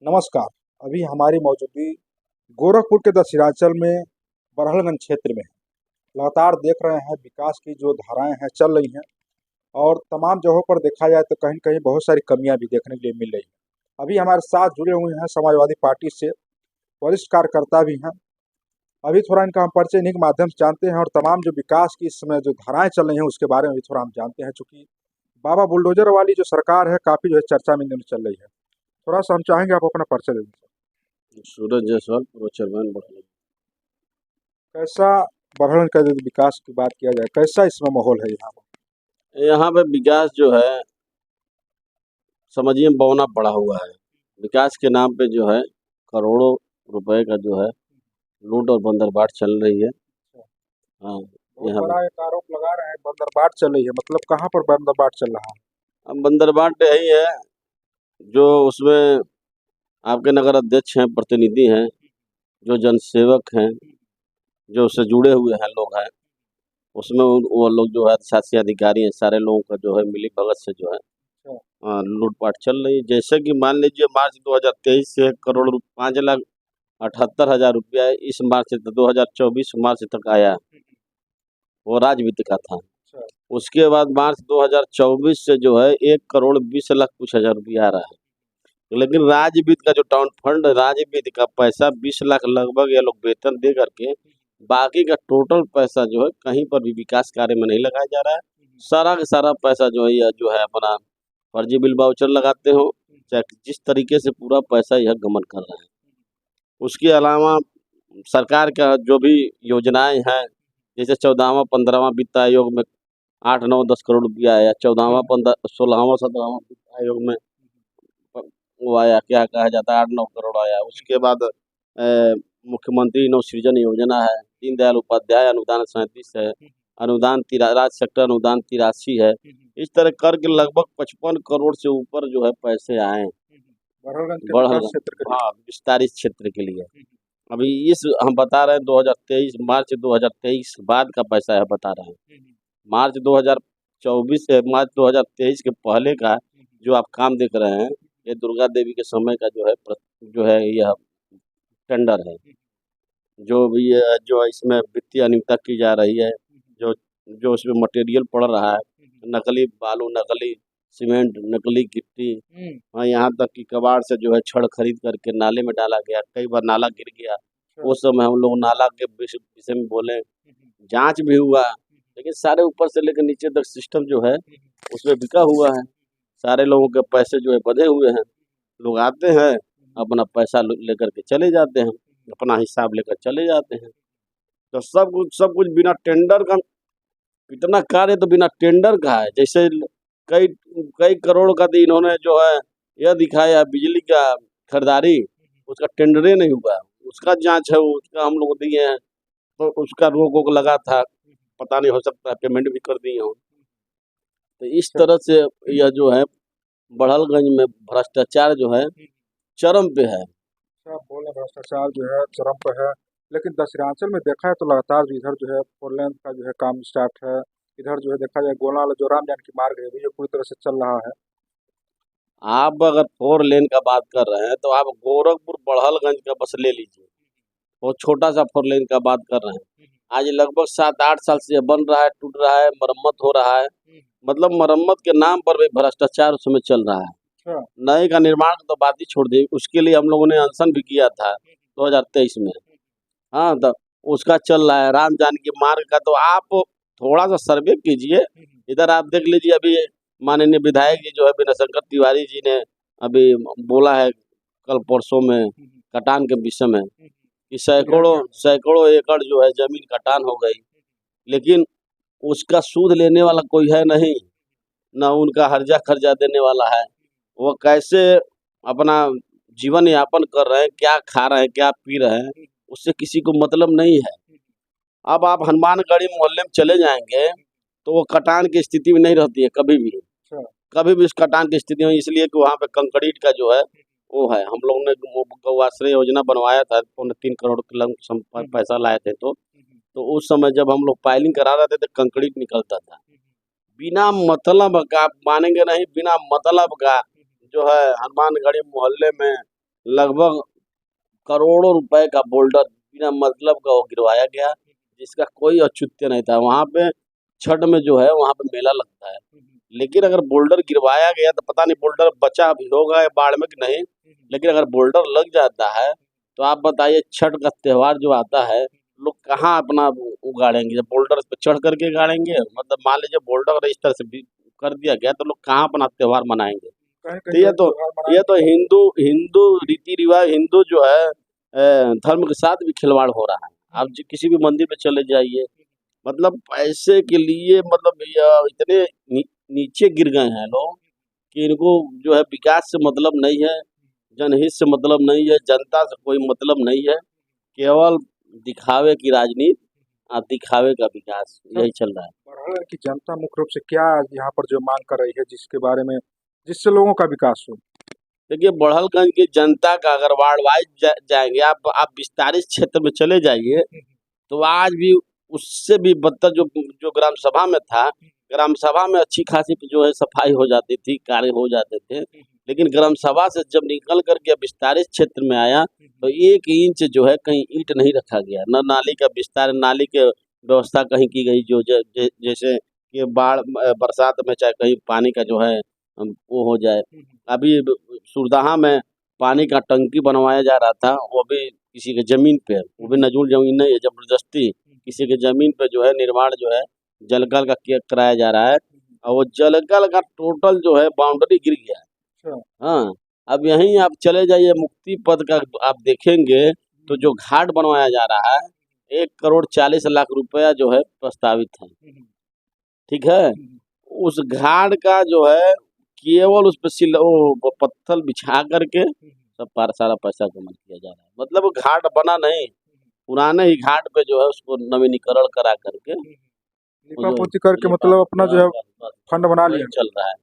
नमस्कार। अभी हमारी मौजूदगी गोरखपुर के दक्षिणांचल में बड़हलगंज क्षेत्र में है। लगातार देख रहे हैं विकास की जो धाराएं हैं चल रही हैं और तमाम जगहों पर देखा जाए तो कहीं न कहीं बहुत सारी कमियां भी देखने के लिए मिल रही हैं। अभी हमारे साथ जुड़े हुए हैं समाजवादी पार्टी से वरिष्ठ कार्यकर्ता भी हैं। अभी थोड़ा इनका हम परिचय इन्हीं के माध्यम से जानते हैं और तमाम जो विकास की इस समय जो धाराएं चल रही हैं उसके बारे में भी थोड़ा हम जानते हैं। चूँकि बाबा बुलडोज़र वाली जो सरकार है काफ़ी जो है चर्चा में इन दिनों चल रही है। थोड़ा-सा हम चाहेंगे आप अपना परिचय दे दें। सूरज जायसवाल पूर्व चेयरमैन बड़हलगंज। कैसा बड़हल का यदि विकास की बात किया जाए, कैसा इसमें माहौल है यहाँ पर? यहाँ पे विकास जो है समझिए बौना पड़ा हुआ है। विकास के नाम पे जो है करोड़ों रुपए का जो है लूट और बंदरबाट चल रही है। हाँ, बहुत यहाँ बड़ा पे एक आरोप लगा रहे हैं बंदरबाट चल रही है, मतलब कहाँ पर बंदरबाट चल रहा है? अब बंदरबाट यही है जो उसमें आपके नगर अध्यक्ष हैं, प्रतिनिधि हैं, जो जनसेवक हैं, जो उससे जुड़े हुए हैं लोग हैं, उसमें वो लोग जो है शासकीय अधिकारी हैं, सारे लोगों का जो है मिली भगत से जो है लूटपाट चल रही है। जैसे कि मान लीजिए मार्च 2023 से 5,78,000 रुपया इस मार्च से 2024 मार्च तक आया, वो राजवित्त का था। अच्छा। उसके बाद मार्च 2024 से जो है 1,20,00,000 कुछ हजार रुपया आ रहा है। लेकिन राजवित्त का जो टाउन फंड राजवित्त का पैसा 20 लाख लगभग ये लोग वेतन दे करके बाकी का टोटल पैसा जो है कहीं पर भी विकास कार्य में नहीं लगाया जा रहा है। सारा का सारा पैसा जो है यह जो है अपना फर्जी बिल वाउचर लगाते हो, चाहे जिस तरीके से पूरा पैसा यह गमन कर रहे हैं। उसके अलावा सरकार का जो भी योजनाएं हैं, जैसे 14वां 15वां वित्त आयोग में 8 9 10 करोड़ रुपया आया, 14वां 15 16वां 17वां वित्त आयोग में वो आया, क्या कहा जाता है 8 9 करोड़ आया। उसके बाद मुख्यमंत्री नवसृजन योजना है, दीनदयाल उपाध्याय अनुदान 37 है, अनुदान राज्य सेक्टर अनुदान 83 है। इस तरह करके लगभग 55 करोड़ से ऊपर जो है पैसे आए बड़हलगंज के विकास क्षेत्र के लिए। हाँ, विस्तारित क्षेत्र के लिए। अभी इस हम बता रहे हैं 2023 मार्च 2023 बाद का पैसा है बता रहे हैं। मार्च 2024 से मार्च 2023 के पहले का जो आप काम देख रहे हैं, ये दुर्गा देवी के समय का जो है यह टेंडर है। जो भी जो इसमें वित्तीय अनियमितता की जा रही है, जो जो इसमें मटेरियल पड़ रहा है, नकली बालू, नकली सीमेंट, नकली गिट्टी, हाँ, यहाँ तक कि कबाड़ से जो है छड़ खरीद करके नाले में डाला गया। कई बार नाला गिर गया, उस समय हम लोग नाला के विषय में बोले, जांच भी हुआ, लेकिन सारे ऊपर से लेकर नीचे तक सिस्टम जो है उसमें बिका हुआ है। सारे लोगों के पैसे जो है बंधे हुए हैं। लोग आते हैं, अपना पैसा लेकर के चले जाते हैं, अपना हिसाब लेकर चले जाते हैं। तो सब कुछ बिना टेंडर का, इतना कार्य तो बिना टेंडर का है। जैसे कई कई करोड़ का तो इन्होंने जो है यह दिखाया बिजली का खरीदारी, उसका टेंडर ही नहीं हुआ। उसका जांच है, उसका हम लोग दिए हैं, तो उसका रोक वोक लगा था, पता नहीं, हो सकता है पेमेंट भी कर दिए हों। तो इस तरह से यह जो है बड़हलगंज में भ्रष्टाचार जो है चरम पे है। अच्छा, आप बोल रहे हैं भ्रष्टाचार जो है चरम पर है, लेकिन दक्षिणांचल में देखा है तो लगातार जो इधर जो है 4 लेन का जो है काम स्टार्ट है। इधर जो है देखा जाए गोला वाला जो राम जानकी मार्ग है भी ये पूरी तरह से चल रहा है। आप अगर 4 लेन का बात कर रहे हैं तो आप गोरखपुर बड़हलगंज का बस ले लीजिए, वो छोटा सा 4 लेन का बात कर रहे हैं। आज लगभग 7-8 साल से बन रहा है, टूट रहा है, मरम्मत हो रहा है। मतलब मरम्मत के नाम पर भी भ्रष्टाचार उसमें चल रहा है। अच्छा। नए का निर्माण तो बात ही छोड़ दी, उसके लिए हम लोगों ने अनशन भी किया था 2023 में। हाँ, तो उसका चल रहा है। राम जानकी मार्ग का तो आप थोड़ा सा सर्वे कीजिए, इधर आप देख लीजिए। अभी माननीय विधायक जी जो है विनयशंकर तिवारी जी ने अभी बोला है कल परसों में कटान के विषय में कि सैकड़ों एकड़ जो है जमीन कटान हो गई, लेकिन उसका सूद लेने वाला कोई है नहीं, ना उनका हर्जा खर्जा देने वाला है। वो कैसे अपना जीवन यापन कर रहे हैं, क्या खा रहे हैं, क्या पी रहे हैं, उससे किसी को मतलब नहीं है। अब आप हनुमानगढ़ी मोहल्ले में चले जाएंगे तो वो कटान की स्थिति में नहीं रहती है कभी भी। अच्छा। कभी भी इस कटान की स्थिति में, इसलिए कि वहाँ पे कंक्रीट का जो है वो है। हम लोग ने गौआश्रय योजना बनवाया था, 3 करोड़ के लमसम पैसा लाए थे, तो उस समय जब हम लोग पाइलिंग करा रहे थे तो कंक्रीट निकलता था बिना मतलब का। आप मानेंगे नहीं, बिना मतलब का जो है हनुमानगढ़ी मोहल्ले में लगभग करोड़ों रुपए का बोल्डर बिना मतलब का वो गिरवाया गया, जिसका कोई औचित्य नहीं था। वहाँ पे छठ में जो है वहाँ पे मेला लगता है, लेकिन अगर बोल्डर गिरवाया गया तो पता नहीं बोल्डर बचा भी होगा या बाढ़ में कि नहीं। लेकिन अगर बोल्डर लग जाता है तो आप बताइए छठ का त्योहार जो आता है लोग कहाँ अपना उगाड़ेंगे? जब बोल्डर पे चढ़ करके गाड़ेंगे, मतलब मान लीजिए बोल्डर अगर इस तरह से भी कर दिया गया तो लोग कहाँ अपना त्योहार मनाएंगे? कहीं तो कहीं लोग त्योहार मनाने ये तो हिंदू हिंदू रीति रिवाज, हिंदू जो है धर्म के साथ भी खिलवाड़ हो रहा है। आप किसी भी मंदिर में चले जाइए, मतलब पैसे के लिए मतलब इतने नीचे गिर गए हैं लोग कि इनको जो है विकास से मतलब नहीं है, जनहित से मतलब नहीं है, जनता से कोई मतलब नहीं है, केवल दिखावे की राजनीति, दिखावे का विकास, सर, यही चल रहा है। बरहल की जनता मुख्य रूप से क्या यहाँ पर जो मांग कर रही है जिसके बारे में जिससे लोगों का विकास हो? देखिए बड़हलगंज की जनता का अगर वार्ड वाइज जाएंगे आप विस्तारित क्षेत्र में चले जाइए तो आज भी उससे भी बदतर जो जो ग्राम सभा में था, ग्राम सभा में अच्छी खासी जो है सफाई हो जाती थी, कार्य हो जाते थे। लेकिन ग्राम सभा से जब निकल करके विस्तारित क्षेत्र में आया तो 1 इंच जो है कहीं ईंट नहीं रखा गया, न नाली का विस्तार, नाली के व्यवस्था कहीं की गई जो जैसे कि बाढ़ बरसात में चाहे कहीं पानी का जो है वो हो जाए। अभी सुरदाहा में पानी का टंकी बनवाया जा रहा था, वो भी किसी के ज़मीन पे, वो भी नजूल ज़मीन नहीं है, ज़बरदस्ती किसी के ज़मीन पे जो है निर्माण जो है जलकल का कराया जा रहा है, और वो जलकल का टोटल जो है बाउंड्री गिर गया है। अच्छा। हाँ, अब यहीं आप चले जाइए मुक्ति पथ का आप देखेंगे तो जो घाट बनवाया जा रहा है 1,40,00,000 रुपया जो है प्रस्तावित है, ठीक है? उस घाट का जो है केवल उस पे वो पत्थर बिछा करके सब सारा पैसा जमा किया जा रहा है। मतलब वो घाट बना नहीं, पुराने ही घाट पे जो है उसको नवीनीकरण करा करके वो लिपा जो पोती करके लिपा मतलब अपना जो है बस फंड बना वही लिया। चल रहा है।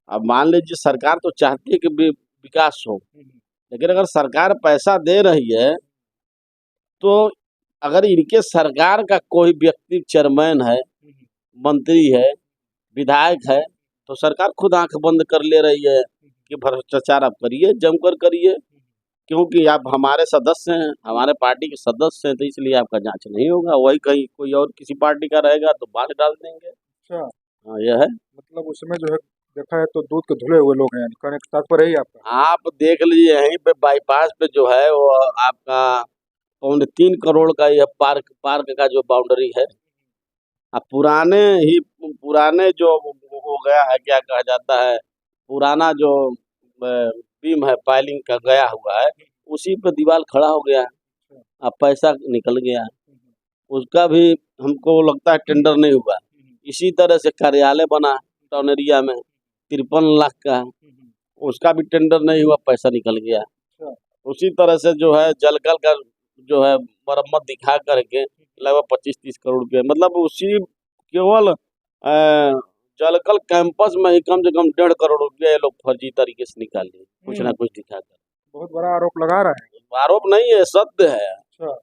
अब मान लीजिए सरकार तो चाहती है कि विकास हो, लेकिन अगर सरकार पैसा दे रही है तो अगर इनके सरकार का कोई व्यक्ति चेयरमैन है, मंत्री है, विधायक है, तो सरकार खुद आंख बंद कर ले रही है कि भ्रष्टाचार आप करिए, जमकर करिए, क्योंकि आप हमारे सदस्य हैं, हमारे पार्टी के सदस्य हैं, तो इसलिए आपका जांच नहीं होगा। वही कहीं कोई और किसी पार्टी का रहेगा तो बांध डाल देंगे। अच्छा, हाँ, यह है। मतलब उसमें जो है देखा है तो दूध के धुले हुए लोग हैं, यानी कहने का तात्पर्य यही आपका? आप देख लीजिए यहीं पे बाईपास पे जो है वो आपका 3.25 करोड़ का यह पार्क पार्क का जो बाउंड्री है, अब पुराने जो हो गया है, क्या कहा जाता है, पुराना जो बीम है पाइलिंग का गया हुआ है, उसी पे दीवार खड़ा हो गया है। अब पैसा निकल गया है, उसका भी हमको लगता है टेंडर नहीं हुआ। इसी तरह से कार्यालय बना टाउन एरिया में 53 लाख का है, उसका भी टेंडर नहीं हुआ, पैसा निकल गया। अच्छा। उसी तरह से जो है जलकल का जो है मरम्मत दिखा करके लगभग 25-30 करोड़ रुपये, मतलब उसी केवल जलकल कैंपस में ही कम से कम 1.5 करोड़ रुपया ये लोग फर्जी तरीके से निकाल लिए, कुछ ना कुछ दिखा कर। बहुत बड़ा आरोप लगा रहा है। आरोप नहीं है, सत्य है, अच्छा।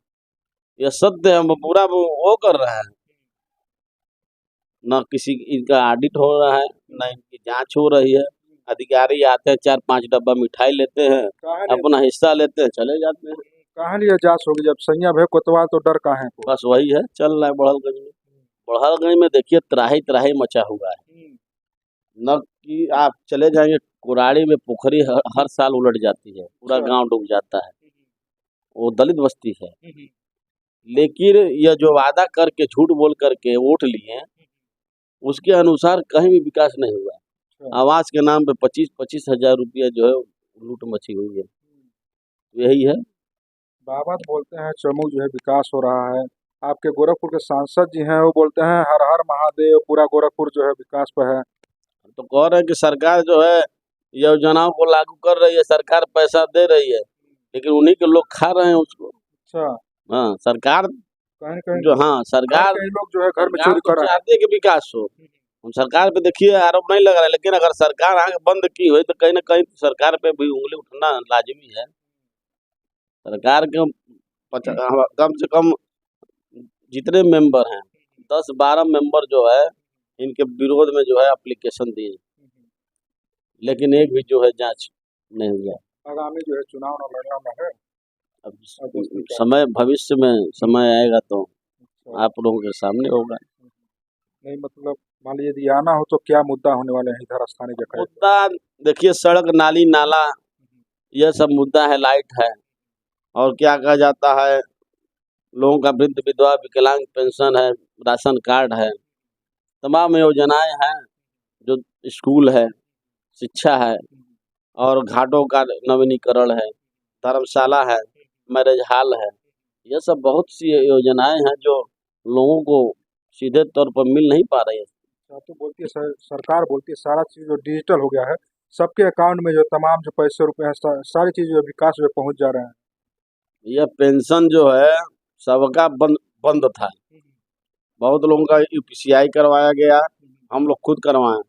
ये सत्य है, पूरा वो कर रहा है। न किसी इनका ऑडिट हो रहा है, न इनकी जांच हो रही है। अधिकारी आते हैं 4-5 डब्बा मिठाई लेते हैं, कहाँ लिए अपना हिस्सा लेते हैं, चले जाते हैं। कहाँ लिए जांच होगी जब सैया भय कोतवाल तो डर कहाँ है को? बस वही है, चल रहा है बड़हलगंज में। बड़हलगंज में देखिए त्राही त्राही मचा हुआ है, न कि आप चले जाएंगे कुराड़ी में पोखरी हर साल उलट जाती है, पूरा अच्छा। गांव डूब जाता है, वो दलित बस्ती है। लेकिन यह जो वादा करके झूठ बोल करके वोट लिए, उसके अनुसार कहीं भी विकास नहीं हुआ। अच्छा। आवास के नाम पे 25-25 हजार रुपया जो है लूट मची हुई है, यही है। बाबा तो बोलते हैं चमू जो है विकास हो रहा है। आपके गोरखपुर के सांसद जी हैं वो बोलते हैं हर हर महादेव, पूरा गोरखपुर जो है विकास पर है। तो कह रहे हैं कि सरकार जो है योजनाओं को लागू कर रही है, सरकार पैसा दे रही है, लेकिन उन्हीं के लोग खा रहे हैं उसको। अच्छा। हाँ, सरकार कहीं कहीं जो हाँ घर सरकार के ही लोग जो है घर में सरकार चोरी तो कर रहे हैं। चाहती है कि विकास हो। हम सरकार पे देखिए आरोप नहीं लगा रहे, लेकिन अगर सरकार आंख बंद की हुई तो कहीं ना कहीं सरकार पे भी उंगली उठना लाजमी है। सरकार के कम से कम जितने मेंबर हैं 10-12 मेंबर जो है इनके विरोध में जो है एप्लीकेशन दिए, लेकिन एक भी जो है जांच नहीं हुआ। आगामी जो है चुनाव न लड़ना न है। अब और दोस्ती क्या? समय भविष्य में समय आएगा तो अच्छा। आप लोगों के सामने होगा। नहीं मतलब मान लीजिए यदि आना हो तो क्या मुद्दा होने वाले हैं इधर स्थानीय देखा जाए तो? मुद्दा देखिए, सड़क, नाली, नाला, यह सब मुद्दा है, लाइट है, और क्या कहा जाता है, लोगों का वृद्ध विधवा विकलांग पेंशन है, राशन कार्ड है, तमाम योजनाएं हैं, जो स्कूल है, शिक्षा है, और घाटों का नवीनीकरण है, धर्मशाला है, मैरिज हॉल है। यह सब बहुत सी योजनाएं हैं जो लोगों को सीधे तौर पर मिल नहीं पा रही है। अच्छा, तो बोलती है सरकार बोलती है सारा चीज़ जो डिजिटल हो गया है, सबके अकाउंट में जो तमाम जो पैसे रुपए हैं सारी चीज़ जो विकास में पहुंच जा रहे हैं। यह पेंशन जो है सबका बंद बंद था। बहुत लोगों का यूपीसीआई करवाया गया, हम लोग खुद करवाएं,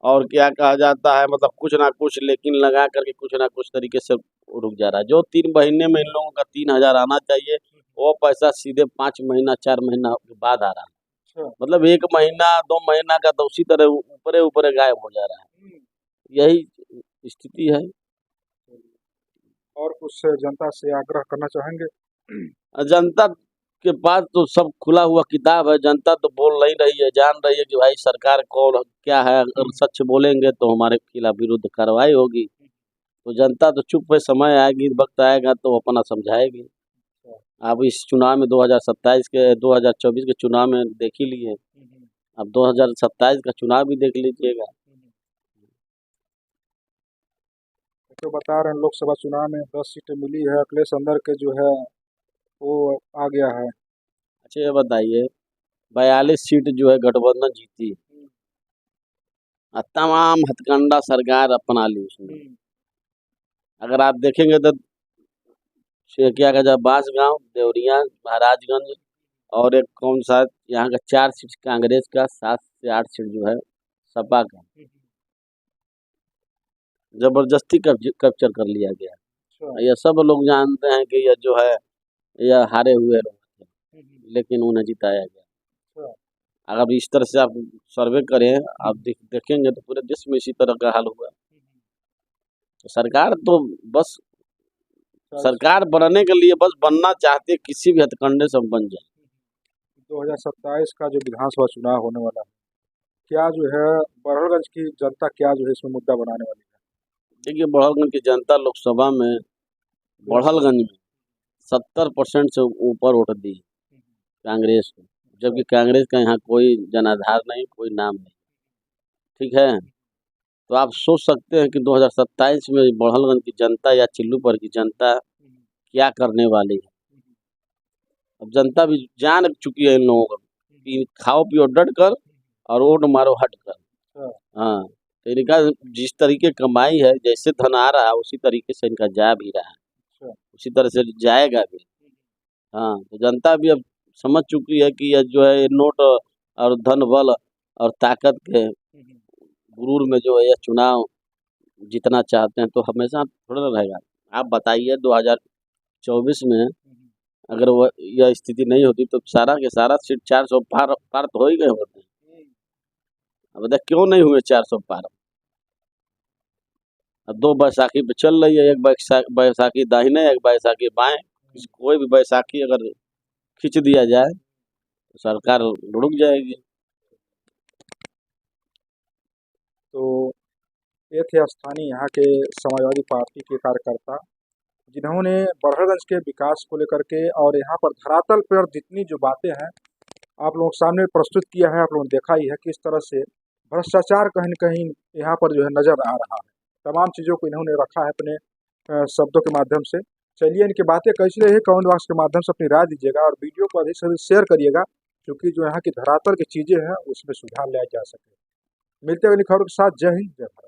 और क्या कहा जाता है, मतलब कुछ ना कुछ लेकिन लगा करके कुछ ना कुछ तरीके से रुक जा रहा है। जो 3 महीने में इन लोगों का 3000 आना चाहिए, वो पैसा सीधे 5 महीना 4 महीना के बाद आ रहा है। अच्छा। मतलब 1 महीना 2 महीना का तो उसी तरह ऊपरे ऊपरे गायब हो जा रहा है। यही स्थिति है। और कुछ जनता से आग्रह करना चाहेंगे? जनता के पास तो सब खुला हुआ किताब है। जनता तो बोल नहीं रही है, जान रही है कि भाई सरकार कौन क्या है। अगर सच बोलेंगे तो हमारे खिलाफ विरुद्ध कार्रवाई होगी। तो जनता तो चुप है, समय आएगी, वक्त आएगा तो अपना समझाएगी। अब इस चुनाव में 2024 के चुनाव में देख ही लिए, अब 2027 का चुनाव भी देख लीजिएगा। तो बता रहे हैं लोकसभा चुनाव में 10 सीटें मिली है, अखिलेश अंदर के जो है वो आ गया है। अच्छा ये बताइए, 42 सीट जो है गठबंधन जीती, और तमाम हथकंडा सरकार अपना ली उसने। अगर आप देखेंगे तो क्या कहता है, बांसगांव, देवरिया, महाराजगंज, और एक कौन सा यहाँ का 4 सीट कांग्रेस का, 7 से 8 सीट जो है सपा का, जबरदस्ती कैप्चर कर लिया गया। अच्छा। यह सब लोग जानते हैं कि यह जो है यह हारे हुए लोग थे, लेकिन उन्हें जिताया गया। अच्छा। अगर इस तरह से आप सर्वे करें, आप देखेंगे तो पूरे देश में इसी तरह का हाल हुआ। तो सरकार तो बस सरकार बनने के लिए बस बनना चाहती है, किसी भी हथकंडे से बन जाए। 2027 का जो विधानसभा चुनाव होने वाला है, क्या जो है बड़हलगंज की जनता क्या जो है इसमें मुद्दा बनाने वाली है? देखिए, बड़हलगंज की जनता लोकसभा में बड़हलगंज में 70% से ऊपर वोट दी कांग्रेस को, जबकि कांग्रेस का यहाँ कोई जनाधार नहीं, कोई नाम नहीं। ठीक है, तो आप सोच सकते हैं कि 2027 में बड़हलगंज की जनता या चिल्लूपुर की जनता क्या करने वाली है। अब जनता भी जान चुकी है इन लोगों को कि खाओ पियो डट कर और वोट मारो हट कर। हाँ, तो इनका जिस तरीके कमाई है, जैसे धन आ रहा है उसी तरीके से इनका जा भी रहा है, उसी तरह से जाएगा भी। हाँ, तो जनता भी अब समझ चुकी है कि यह जो है ये नोट और धन बल और ताकत के गुरूर में जो है यह चुनाव जीतना चाहते हैं, तो हमेशा थोड़ा ना रहेगा। आप बताइए 2024 में अगर वह यह स्थिति नहीं होती तो सारा के सारा सीट 400 पार पार तो हो ही गए होते। अब बताइए क्यों नहीं हुए 400 पार। अब 2 बैसाखी पे चल रही है, एक बैसाखी दाहिने, एक बैसाखी बाएं। कोई भी बैसाखी अगर खींच दिया जाए तो सरकार रुक जाएगी। तो ये थे स्थानीय यहाँ के समाजवादी पार्टी के कार्यकर्ता, जिन्होंने बड़हलगंज के विकास को लेकर के और यहाँ पर धरातल पर जितनी जो बातें हैं आप लोगों के सामने प्रस्तुत किया है। आप लोगों ने देखा ही है किस तरह से भ्रष्टाचार कहीं न कहीं यहाँ पर जो है नजर आ रहा है। तमाम चीज़ों को इन्होंने रखा है अपने शब्दों के माध्यम से। चलिए इनकी बातें कैसी रही कमेंट बॉक्स के माध्यम से अपनी राय दीजिएगा और वीडियो को अधिक से अधिक शेयर करिएगा, क्योंकि जो यहाँ की धरातल की चीज़ें हैं उसमें सुधार लाया जा सके। मिलते हैं अगली खबर के साथ। जय हिंद, जय भारत।